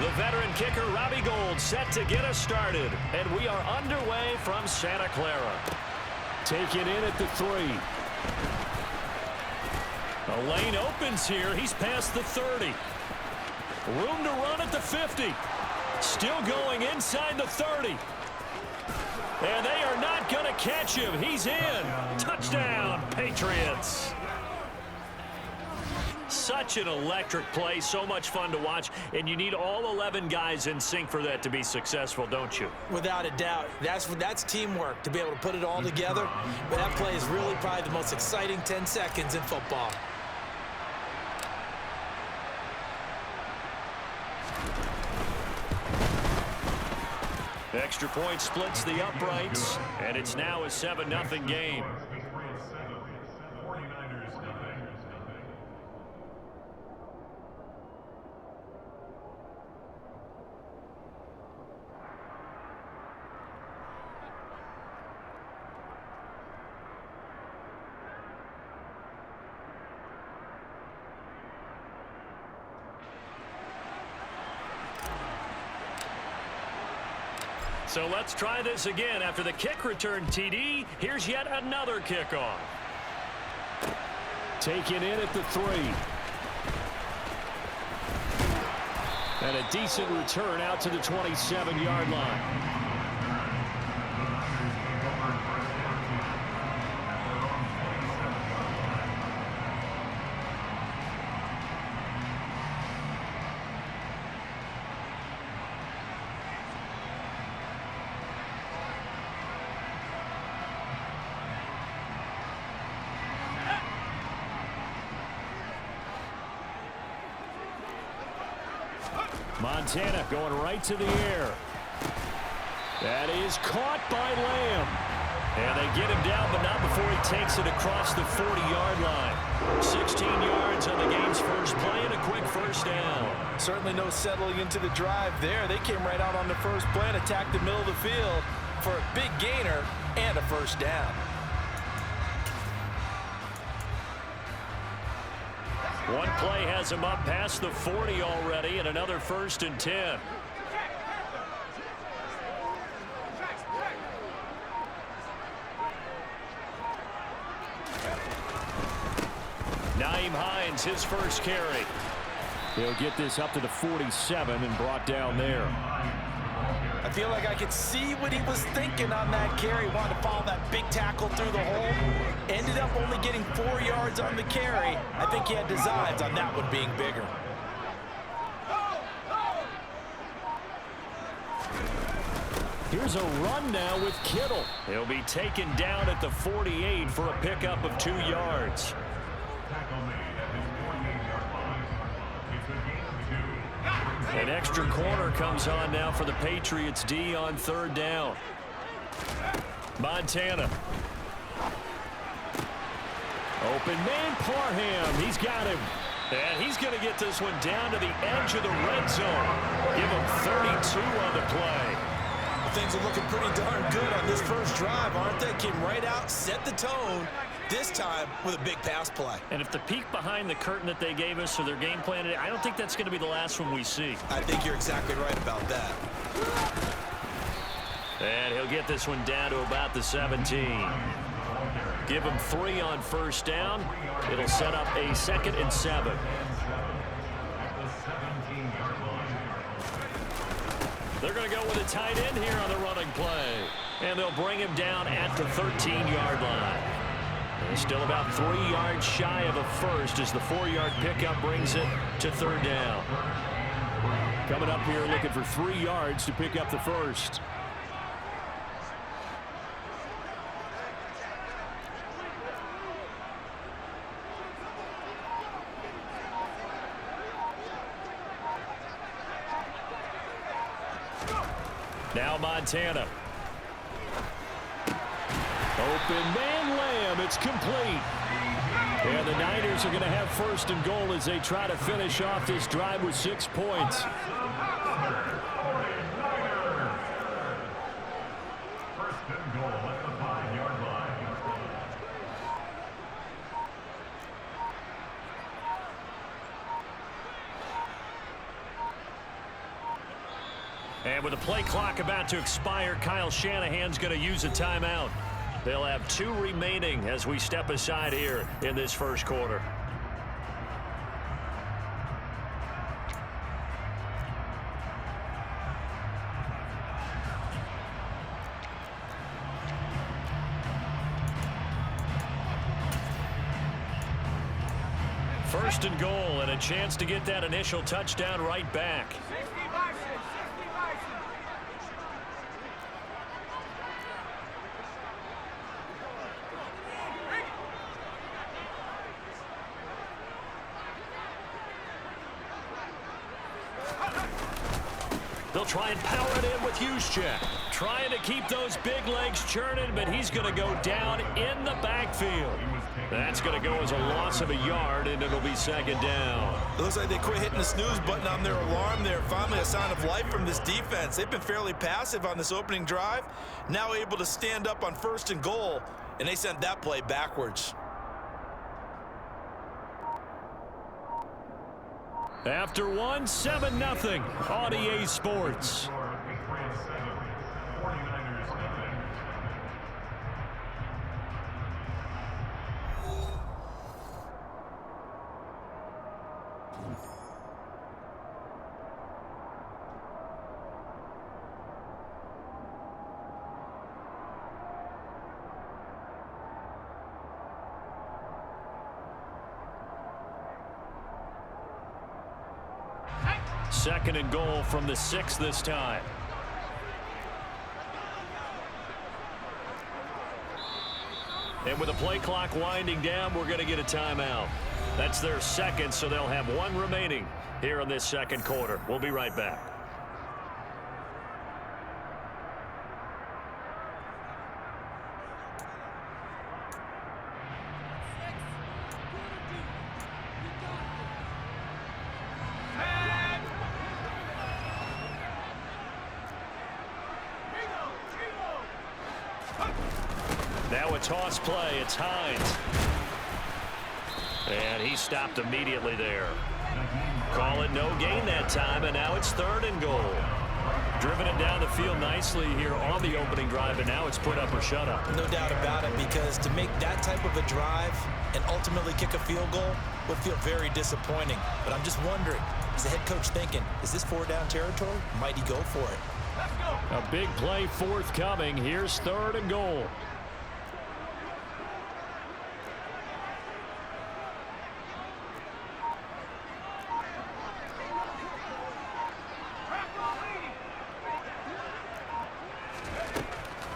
The veteran kicker, Robbie Gould, set to get us started. And we are underway from Santa Clara. Taken in at the 3. A lane opens here. He's past the 30. Room to run at the 50. Still going inside the 30. And they are not going to catch him. He's in. Touchdown, Patriots. Such an electric play, so much fun to watch, and you need all 11 guys in sync for that to be successful, don't you? Without a doubt. That's teamwork, to be able to put it all together. But that play is really probably the most exciting 10 seconds in football. Extra point splits the uprights, and it's now a 7-0 game. So let's try this again. After the kick return TD, here's yet another kickoff. Taken in at the 3. And a decent return out to the 27-yard line. Montana going right to the air. That is caught by Lamb. And they get him down, but not before he takes it across the 40-yard line. 16 yards on the game's first play and a quick first down. Certainly no settling into the drive there. They came right out on the first play and attacked the middle of the field for a big gainer and a first down. One play has him up past the 40 already, and another 1st and 10. Nyheim Hines, his first carry. He'll get this up to the 47 and brought down there. I feel like I could see what he was thinking on that carry. Wanted to follow that big tackle through the hole. Ended up only getting 4 yards on the carry. I think he had designs on that one being bigger. Here's a run now with Kittle. He'll be taken down at the 48 for a pickup of 2 yards. An extra corner comes on now for the Patriots D on 3rd down. Montana. Open man, Parham. He's got him. And he's going to get this one down to the edge of the red zone. Give him 32 on the play. Things are looking pretty darn good on this first drive, aren't they? Came right out, set the tone, this time with a big pass play. And if the peek behind the curtain that they gave us or their game plan today, I don't think that's going to be the last one we see. I think you're exactly right about that. And he'll get this one down to about the 17. Give him 3 on first down. It'll set up a 2nd and 7. They're going to go with a tight end here on the running play. And they'll bring him down at the 13-yard line. And still about 3 yards shy of a first as the 4-yard pickup brings it to 3rd down. Coming up here looking for 3 yards to pick up the first. Now Montana. Open man, Lamb. It's complete. And the Niners are going to have 1st and goal as they try to finish off this drive with 6 points. And with the play clock about to expire, Kyle Shanahan's going to use a timeout. They'll have 2 remaining as we step aside here in this first quarter. First and goal, and a chance to get that initial touchdown right back. They'll try and power it in with Juszczyk. Trying to keep those big legs churning, but he's going to go down in the backfield. That's going to go as a loss of a yard, and it'll be second down. It looks like they quit hitting the snooze button on their alarm there. Finally a sign of life from this defense. They've been fairly passive on this opening drive. Now able to stand up on first and goal, and they sent that play backwards. After one, 7-0 on EA Sports. Second and goal from the 6 this time. And with the play clock winding down, we're going to get a timeout. That's their second, so they'll have 1 remaining here in this second quarter. We'll be right back. Now a toss play. It's Hines. And he stopped immediately there. Call it no gain that time, and now it's third and goal. Driven it down the field nicely here on the opening drive, and now it's put up or shut up. No doubt about it, because to make that type of a drive and ultimately kick a field goal would feel very disappointing. But I'm just wondering, is the head coach thinking, is this 4-down territory? Might he go for it? A big play forthcoming. Here's third and goal.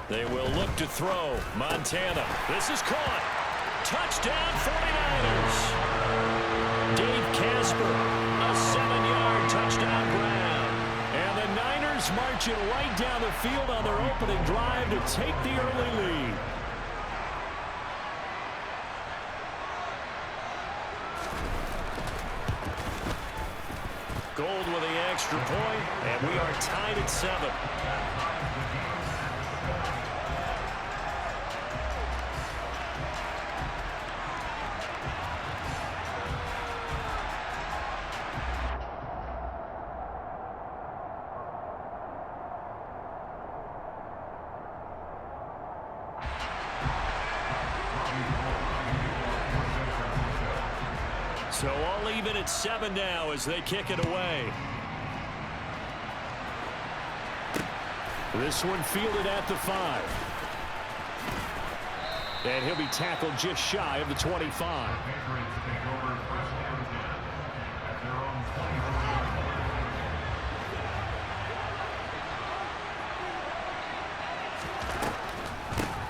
They will look to throw. Montana. This is caught. Touchdown 49ers. Dave Casper, a 7-yard touchdown grab. And the Niners marching right down the field on their opening drive to take the early lead. Gold with the extra point, and we are tied at 7. So all even at 7 now as they kick it away. This one fielded at the 5. And he'll be tackled just shy of the 25.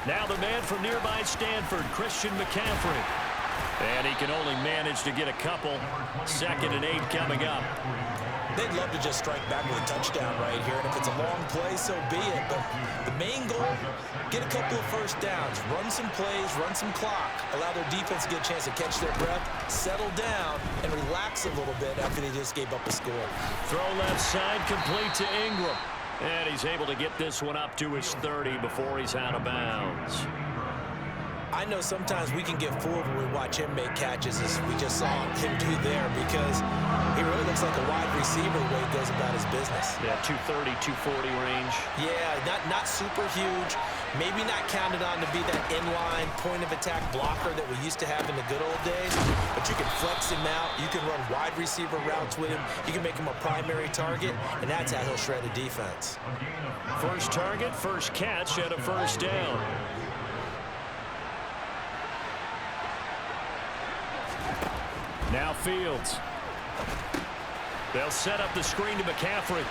Now the man from nearby Stanford, Christian McCaffrey. And he can only manage to get a couple. 2nd and 8 coming up. They'd love to just strike back with a touchdown right here, and if it's a long play, so be it. But the main goal, get a couple of first downs, run some plays, run some clock, allow their defense to get a chance to catch their breath, settle down, and relax a little bit after they just gave up a score. Throw left side, complete to Ingram. And he's able to get this one up to his 30 before he's out of bounds. I know sometimes we can get fooled when we watch him make catches, as we just saw him do there, because he really looks like a wide receiver the way he goes about his business. Yeah, 230, 240 range. Yeah, not super huge. Maybe not counted on to be that inline point-of-attack blocker that we used to have in the good old days, but you can flex him out. You can run wide receiver routes with him. You can make him a primary target, and that's how he'll shred a defense. First target, first catch, and a first down. Now Fields. They'll set up the screen to McCaffrey.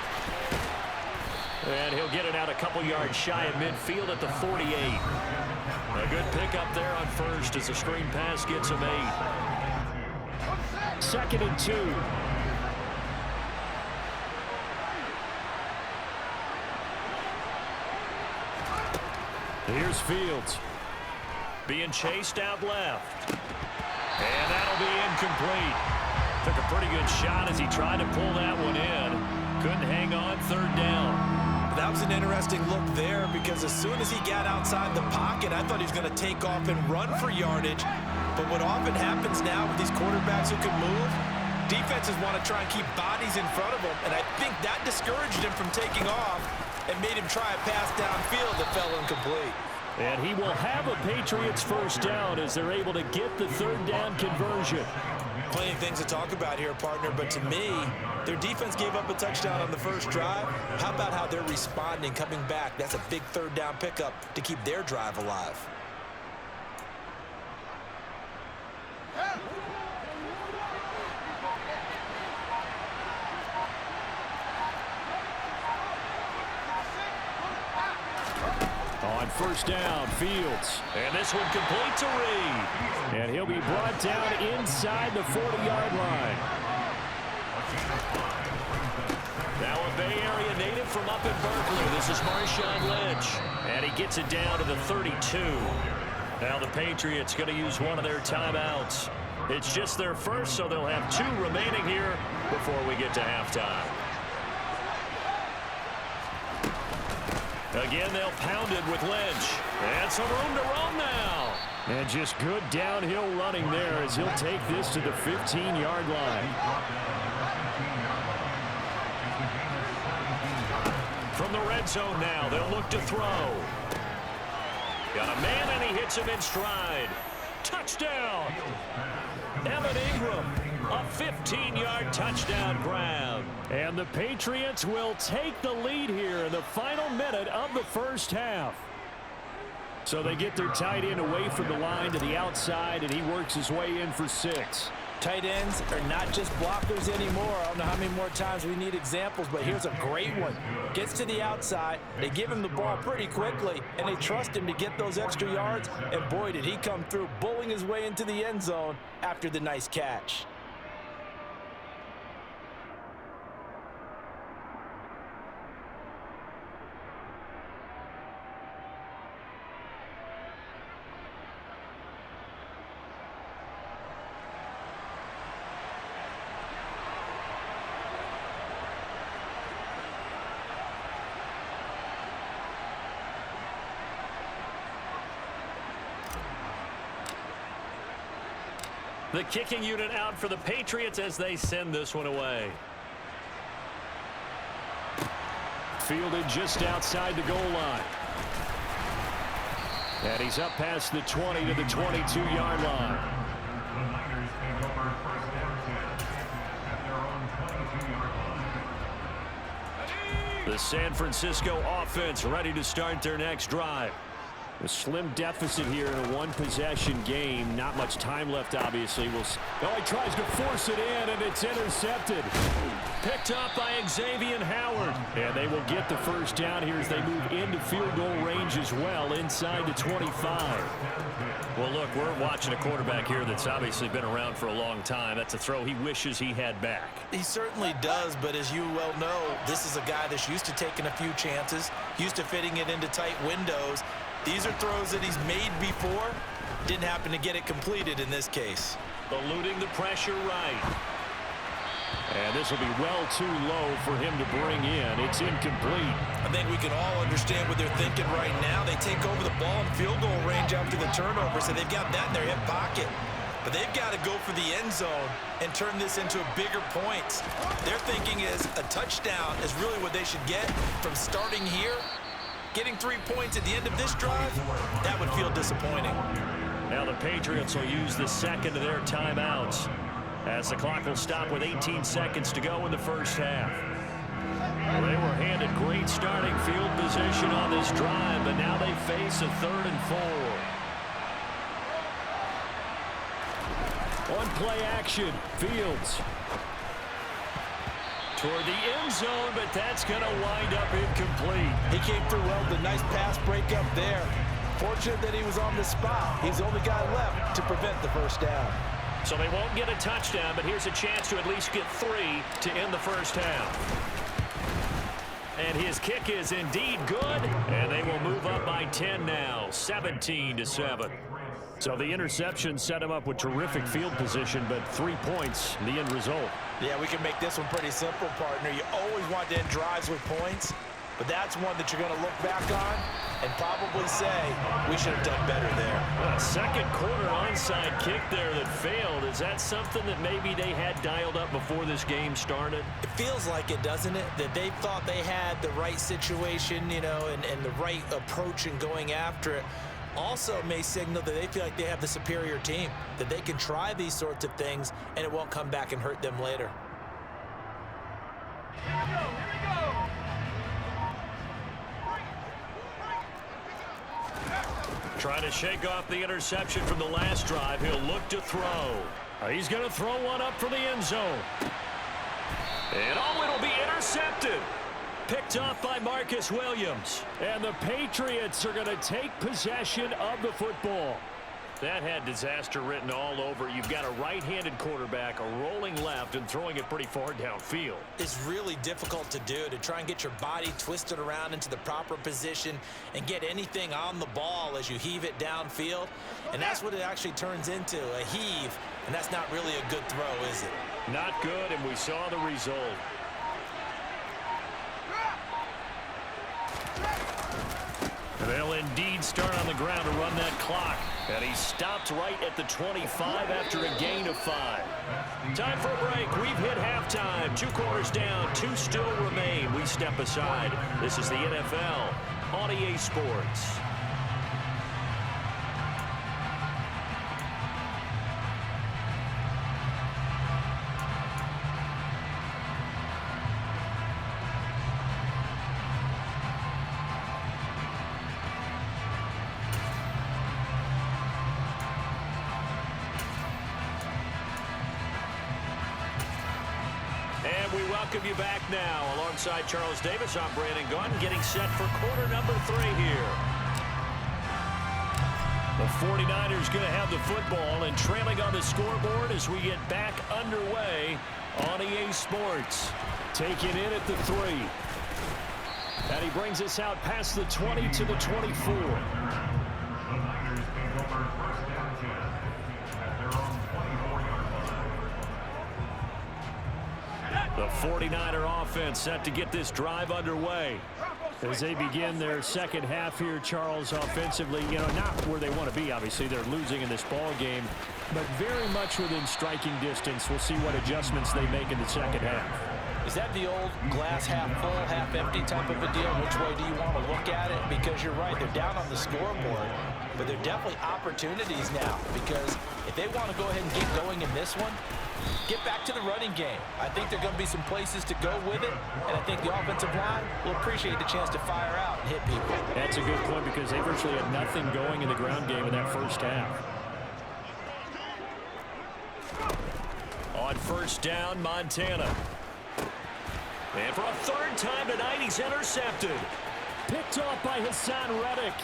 And he'll get it out a couple yards shy of midfield at the 48. A good pickup there on first as the screen pass gets him 8. 2nd and 2. Here's Fields. Being chased out left. And that'll be incomplete. Took a pretty good shot as he tried to pull that one in. Couldn't hang on, 3rd down. That was an interesting look there, because as soon as he got outside the pocket, I thought he was going to take off and run for yardage. But what often happens now with these quarterbacks who can move, defenses want to try and keep bodies in front of them, and I think that discouraged him from taking off and made him try a pass downfield that fell incomplete. And he will have a Patriots first down as they're able to get the 3rd down conversion. Plenty of things to talk about here, partner, but to me, their defense gave up a touchdown on the first drive. How about how they're responding, coming back? That's a big 3rd down pickup to keep their drive alive. On first down, Fields. And this one complete to Reed. And he'll be brought down inside the 40-yard line. Now a Bay Area native from up in Berkeley. This is Marshawn Lynch. And he gets it down to the 32. Now the Patriots going to use one of their timeouts. It's just their first, so they'll have 2 remaining here before we get to halftime. Again, they'll pound it with Lynch. And some room to roam now. And just good downhill running there as he'll take this to the 15-yard line. From the red zone now, they'll look to throw. Got a man, and he hits him in stride. Touchdown! Evan Ingram, a 15-yard touchdown grab. And the Patriots will take the lead here in the final minute of the first half. So they get their tight end away from the line to the outside, and he works his way in for 6. Tight ends are not just blockers anymore. I don't know how many more times we need examples, but here's a great one. Gets to the outside, they give him the ball pretty quickly, and they trust him to get those extra yards, and boy, did he come through, bowling his way into the end zone after the nice catch. The kicking unit out for the Patriots as they send this one away. Fielded just outside the goal line. And he's up past the 20 to the 22-yard line. The San Francisco offense ready to start their next drive. A slim deficit here in a one-possession game. Not much time left, obviously. He tries to force it in, and it's intercepted. Picked up by Xavier Howard. And they will get the first down here as they move into field goal range as well, inside the 25. Well, look, we're watching a quarterback here that's obviously been around for a long time. That's a throw he wishes he had back. He certainly does, but as you well know, this is a guy that's used to taking a few chances, used to fitting it into tight windows. These are throws that he's made before. Didn't happen to get it completed in this case. Eluding the pressure right. And this will be well too low for him to bring in. It's incomplete. I think we can all understand what they're thinking right now. They take over the ball in field goal range after the turnover, so they've got that in their hip pocket. But they've got to go for the end zone and turn this into a bigger points. Their thinking is a touchdown is really what they should get from starting here. Getting 3 points at the end of this drive, that would feel disappointing. Now the Patriots will use the second of their timeouts, as the clock will stop with 18 seconds to go in the first half. Well, they were handed great starting field position on this drive, but now they face a 3rd and 4. On play action, Fields toward the end zone, but that's going to wind up incomplete. He came through well with a nice pass breakup there. Fortunate that he was on the spot. He's the only guy left to prevent the first down. So they won't get a touchdown, but here's a chance to at least get 3 to end the first half. And his kick is indeed good, and they will move up by 10 now, 17-7. So the interception set him up with terrific field position, but 3 points, the end result. Yeah, we can make this one pretty simple, partner. You always want to end drives with points, but that's one that you're going to look back on and probably say, we should have done better there. A second quarter onside kick there that failed. Is that something that maybe they had dialed up before this game started? It feels like it, doesn't it? That they thought they had the right situation, you know, and the right approach in going after it. Also may signal that they feel like they have the superior team, that they can try these sorts of things and it won't come back and hurt them later. Here we go. Trying to shake off the interception from the last drive. He'll look to throw. He's going to throw one up for the end zone. And it'll be intercepted. Picked off by Marcus Williams. And the Patriots are going to take possession of the football. That had disaster written all over. You've got a right-handed quarterback, a rolling left, and throwing it pretty far downfield. It's really difficult to do, to try and get your body twisted around into the proper position and get anything on the ball as you heave it downfield. And that's what it actually turns into, a heave. And that's not really a good throw, is it? Not good, and we saw the result. They'll indeed start on the ground to run that clock. And he stopped right at the 25 after a gain of 5. Time for a break. We've hit halftime. 2 quarters down. 2 still remain. We step aside. This is the NFL on EA Sports. Welcome you back now. Alongside Charles Davis, I'm Brandon Gaudin, getting set for quarter number 3 here. The 49ers going to have the football and trailing on the scoreboard as we get back underway on EA Sports. Taking in at the 3. And he brings us out past the 20 to the 24. The 49er offense set to get this drive underway as they begin their second half here. Charles, offensively, you know, not where they want to be. Obviously, they're losing in this ball game, but very much within striking distance. We'll see what adjustments they make in the second half. Is that the old glass half full, half empty type of a deal? Which way do you want to look at it? Because you're right, they're down on the scoreboard, but they're definitely opportunities now, because if they want to go ahead and get going in this one, get back to the running game. I think there are going to be some places to go with it, and I think the offensive line will appreciate the chance to fire out and hit people. That's a good point, because they virtually had nothing going in the ground game in that first half. On first down, Montana. And for a 3rd time tonight, he's intercepted. Picked off by Hassan Reddick.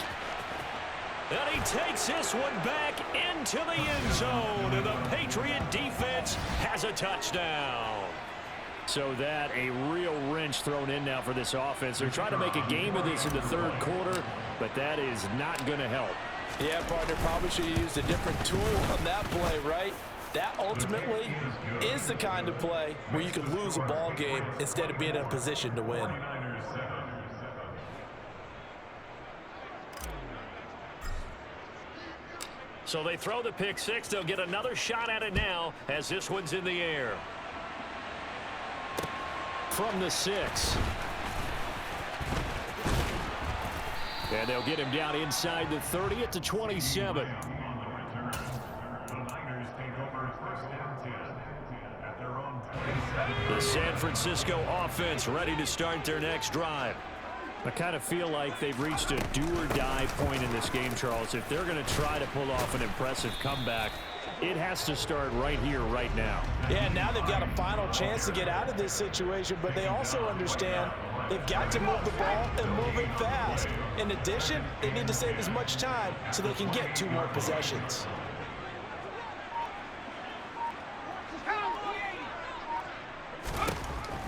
And he takes this one back into the end zone. And the Patriot defense has a touchdown. So that a real wrench thrown in now for this offense. They're trying to make a game of this in the 3rd quarter, but that is not going to help. Yeah, partner, probably should have used a different tool on that play, right? That ultimately is the kind of play where you can lose a ball game instead of being in a position to win. So they throw the pick six. They'll get another shot at it now as this one's in the air. From the 6. And they'll get him down inside the 30 at the 27. The San Francisco offense ready to start their next drive. I kind of feel like they've reached a do-or-die point in this game, Charles. If they're going to try to pull off an impressive comeback, it has to start right here, right now. Yeah, now they've got a final chance to get out of this situation, but they also understand they've got to move the ball and move it fast. In addition, they need to save as much time so they can get 2 more possessions.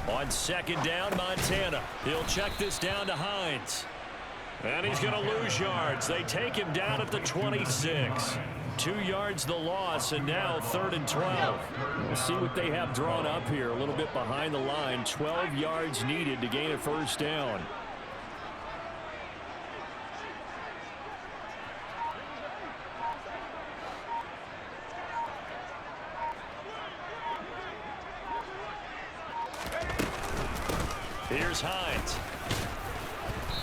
On second down, Montana. He'll check this down to Hines. And he's going to lose yards. They take him down at the 26. 2 yards the loss, and now 3rd and 12. We'll see what they have drawn up here. A little bit behind the line. 12 yards needed to gain a first down. Here's Hines.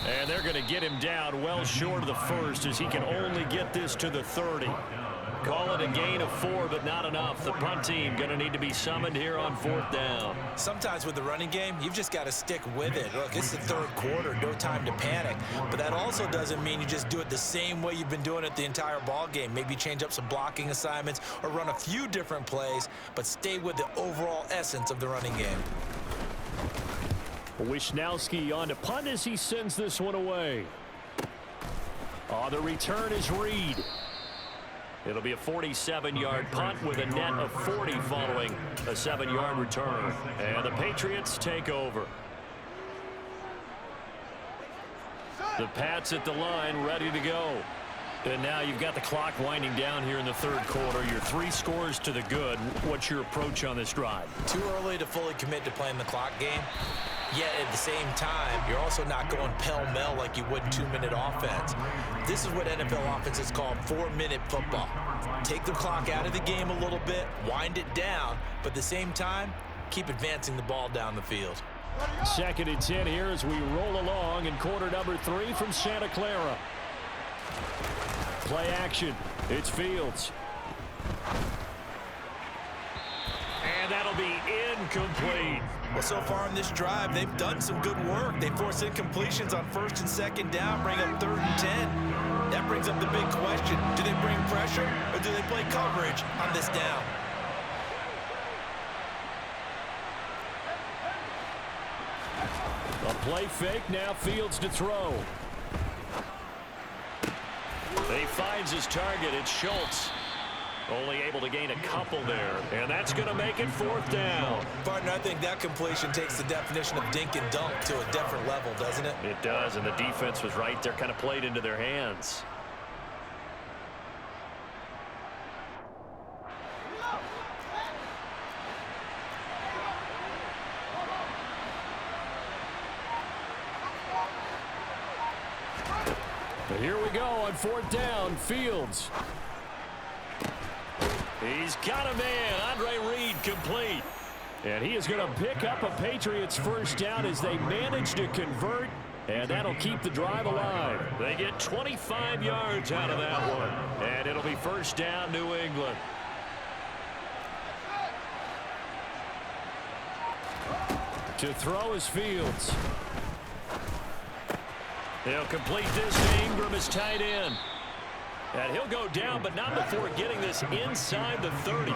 And they're going to get him down well short of the first as he can only get this to the 30. Call it a gain of 4, but not enough. The punt team going to need to be summoned here on 4th down. Sometimes with the running game, you've just got to stick with it. Look, it's the 3rd quarter, no time to panic. But that also doesn't mean you just do it the same way you've been doing it the entire ball game. Maybe change up some blocking assignments or run a few different plays, but stay with the overall essence of the running game. Wisnowski on to punt as he sends this one away. The return is Reed. It'll be a 47-yard punt with a net of 40 following a 7-yard return. And the Patriots take over. The Pats at the line ready to go. And now you've got the clock winding down here in the 3rd quarter. You're 3 scores to the good. What's your approach on this drive? Too early to fully commit to playing the clock game. Yet at the same time, you're also not going pell-mell like you would 2-minute offense. This is what NFL offenses call 4-minute football. Take the clock out of the game a little bit, wind it down, but at the same time, keep advancing the ball down the field. 2nd and 10 here as we roll along in quarter number 3 from Santa Clara. Play action. It's Fields. And that'll be incomplete. Well, so far in this drive, they've done some good work. They force incompletions on 1st and 2nd down, bring up 3rd and 10. That brings up the big question. Do they bring pressure or do they play coverage on this down? A play fake, now Fields to throw. He finds his target. It's Schultz. Only able to gain a couple there. And that's going to make it 4th down. Partner, I think that completion takes the definition of dink and dunk to a different level, doesn't it? It does, and the defense was right there, kind of played into their hands. Here we go on 4th down. Fields. He's got a man. Andre Reed complete. And he is going to pick up a Patriots first down as they manage to convert. And that'll keep the drive alive. They get 25 yards out of that one. And it'll be first down, New England. To throw is Fields. He'll complete this to Ingram as tight end. And he'll go down, but not before getting this inside the 30.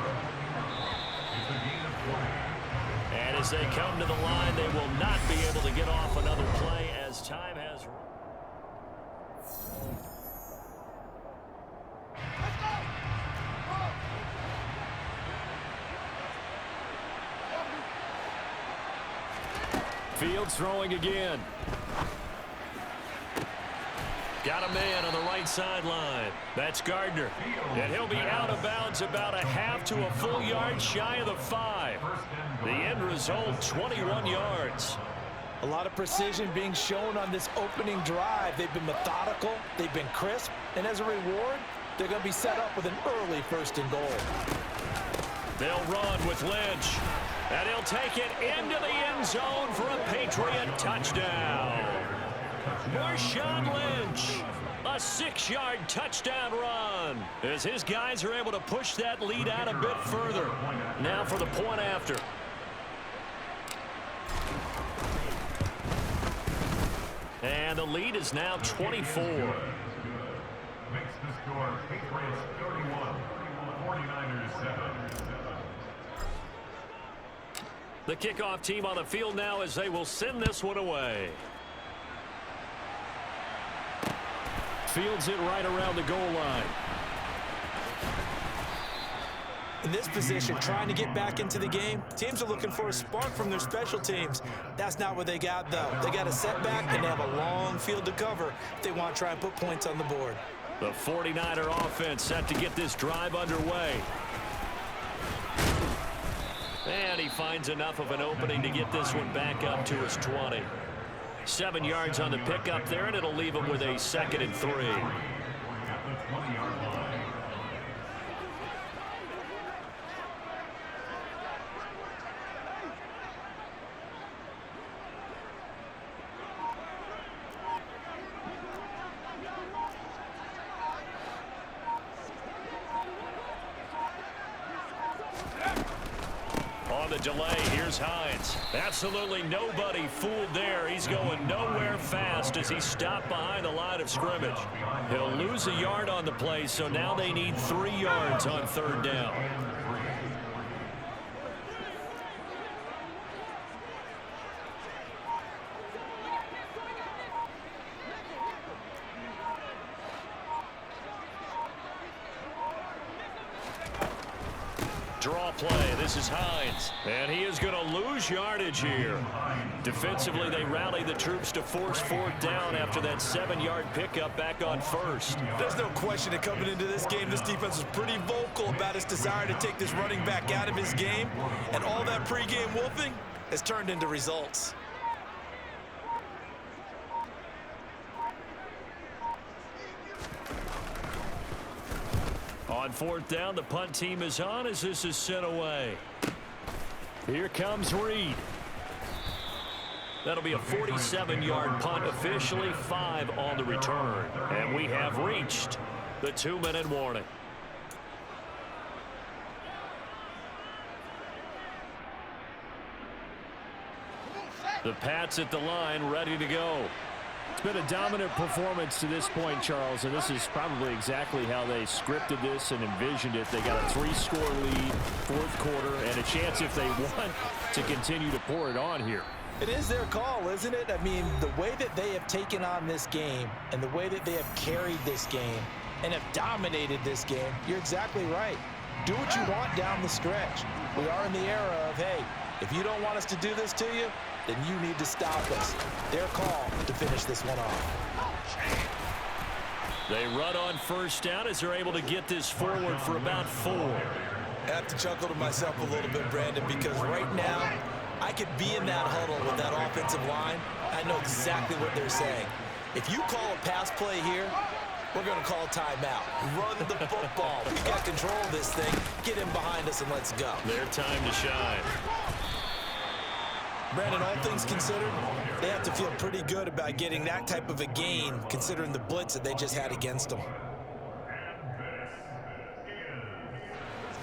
And as they come to the line, they will not be able to get off another play as time has run. Fields throwing again. Got a man on the right sideline. That's Gardner. And he'll be out of bounds about a half to a full yard shy of the 5. The end result, 21 yards. A lot of precision being shown on this opening drive. They've been methodical, they've been crisp, and as a reward, they're going to be set up with an early 1st and goal. They'll run with Lynch. And he'll take it into the end zone for a Patriot touchdown. Marshawn Lynch, a 6-yard touchdown run, as his guys are able to push that lead out a bit further. Now for the point after. And the lead is now 24. Makes the score Patriots 31, 49ers 7. The kickoff team on the field now as they will send this one away. Fields it right around the goal line. In this position, trying to get back into the game, teams are looking for a spark from their special teams. That's not what they got, though. They got a setback, and they have a long field to cover if they want to try and put points on the board. The 49er offense set to get this drive underway. And he finds enough of an opening to get this one back up to his 20. 7 yards on the pickup there, and it'll leave him with a 2nd and 3. At the 20-yard line. On the delay, here's Hines. Absolutely nobody fooled there. He's going nowhere fast as he stopped behind the line of scrimmage. He'll lose a yard on the play, so now they need 3 yards on 3rd down. Draw play. This is Hines. And he is going to lose yardage here. Defensively, they rally the troops to force 4th down after that 7-yard pickup back on 1st. There's no question that coming into this game, this defense was pretty vocal about its desire to take this running back out of his game. And all that pregame wolfing has turned into results. On 4th down, the punt team is on as this is sent away. Here comes Reed. That'll be a 47-yard punt, officially 5 on the return. And we have reached the 2-minute warning. The Pats at the line, ready to go. It's been a dominant performance to this point, Charles, and this is probably exactly how they scripted this and envisioned it. They got a 3-score lead, 4th quarter, and a chance if they want to continue to pour it on here. It is their call, isn't it? I mean, the way that they have taken on this game and the way that they have carried this game and have dominated this game, you're exactly right. Do what you want down the stretch. We are in the era of, hey, if you don't want us to do this to you, then you need to stop us. Their call to finish this one off. They run on 1st down as they're able to get this forward for about 4. I have to chuckle to myself a little bit, Brandon, because right now I could be in that huddle with that offensive line. I know exactly what they're saying. If you call a pass play here, we're going to call timeout. Run the football. We got control of this thing. Get in behind us and let's go. Their time to shine. Brandon, all things considered, they have to feel pretty good about getting that type of a gain, considering the blitz that they just had against them.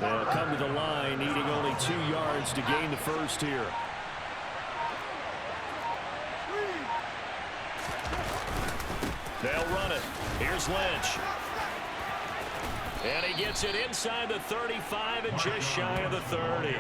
They'll come to the line, needing only 2 yards to gain the 1st here. They'll run it. Here's Lynch. And he gets it inside the 35 and just shy of the 30.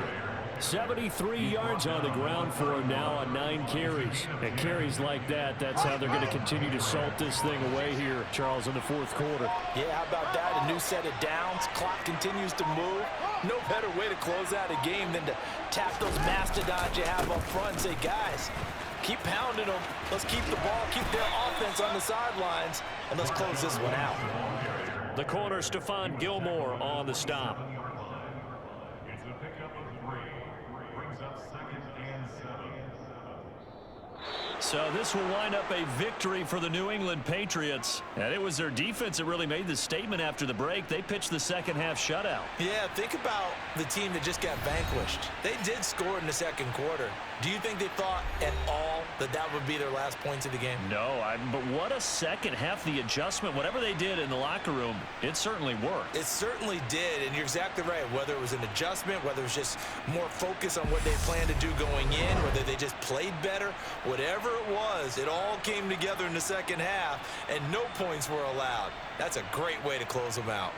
73 yards on the ground for him now on 9 carries. And carries like that, that's how they're going to continue to salt this thing away here, Charles, in the 4th quarter. Yeah, how about that? A new set of downs. Clock continues to move. No better way to close out a game than to tap those mastodons you have up front and say, guys, Keep pounding them. Let's keep the ball, keep their offense on the sidelines, and let's close this one out. The corner, Stephon Gilmore on the stop. It's a pickup of 3. Brings up 2nd and 7. So this will wind up a victory for the New England Patriots. And it was their defense that really made the statement after the break. They pitched the second half shutout. Yeah, think about the team that just got vanquished. They did score in the second quarter. Do you think they thought at all that that would be their last points of the game? No, but what a second half. The adjustment, whatever they did in the locker room, it certainly worked. It certainly did, and you're exactly right. Whether it was an adjustment, whether it was just more focus on what they planned to do going in, whether they just played better, whatever it was, it all came together in the second half, and no points were allowed. That's a great way to close them out.